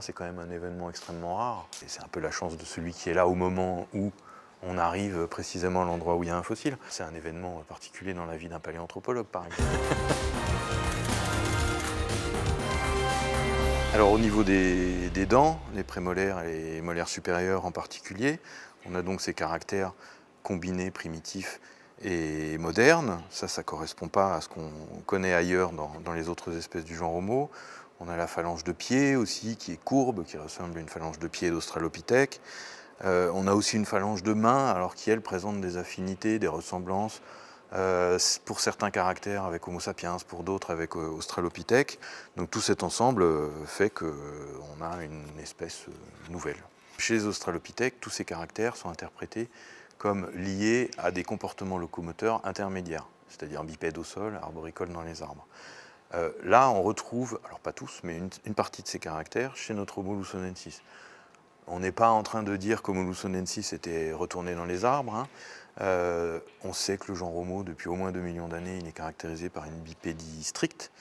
C'est quand même un événement extrêmement rare. Et c'est un peu la chance de celui qui est là au moment où on arrive précisément à l'endroit où il y a un fossile. C'est un événement particulier dans la vie d'un paléanthropologue, par exemple. Alors au niveau des dents, les prémolaires et les molaires supérieurs en particulier, on a donc ces caractères combinés, primitifs et modernes. Ça ne correspond pas à ce qu'on connaît ailleurs dans les autres espèces du genre Homo. On a la phalange de pied aussi qui est courbe, qui ressemble à une phalange de pied d'Australopithèque. On a aussi une phalange de main, alors qui elle présente des affinités, des ressemblances, pour certains caractères avec Homo sapiens, pour d'autres avec Australopithèque. Donc tout cet ensemble fait qu'on a une espèce nouvelle. Chez les Australopithèques, tous ces caractères sont interprétés comme liés à des comportements locomoteurs intermédiaires, c'est-à-dire bipèdes au sol, arboricoles dans les arbres. Là, on retrouve, alors pas tous, mais une partie de ces caractères chez notre Homo lusonensis. On n'est pas en train de dire qu'Homo lusonensis était retourné dans les arbres. Hein. On sait que le genre Homo, depuis au moins 2 millions d'années, il est caractérisé par une bipédie stricte.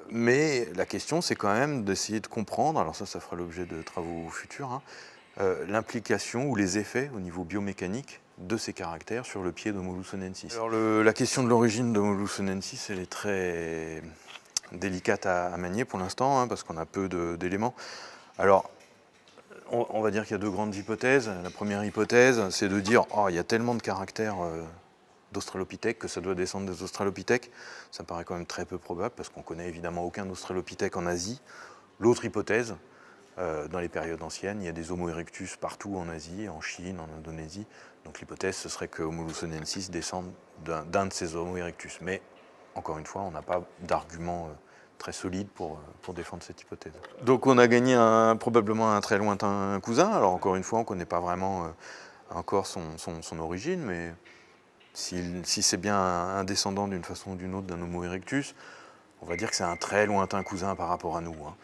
Mais la question, c'est quand même d'essayer de comprendre, alors ça fera l'objet de travaux futurs, hein, l'implication ou les effets au niveau biomécanique de ces caractères sur le pied d'Homo lusonensis. Alors la question de l'origine d'Homo lusonensis, elle est très délicate à manier pour l'instant, hein, parce qu'on a peu d'éléments. Alors, on va dire qu'il y a deux grandes hypothèses. La première hypothèse, c'est de dire il y a tellement de caractères d'Australopithèques que ça doit descendre des Australopithèques. Ça me paraît quand même très peu probable parce qu'on connaît évidemment aucun Australopithèque en Asie. L'autre hypothèse, dans les périodes anciennes, il y a des Homo erectus partout en Asie, en Chine, en Indonésie. Donc l'hypothèse, ce serait que Homo lusonensis descende d'un de ces Homo erectus. Mais encore une fois, on n'a pas d'argument très solide pour défendre cette hypothèse. Donc on a gagné probablement un très lointain cousin. Alors encore une fois, on ne connaît pas vraiment encore son origine, mais si c'est bien un descendant d'une façon ou d'une autre d'un Homo erectus, on va dire que c'est un très lointain cousin par rapport à nous. Hein.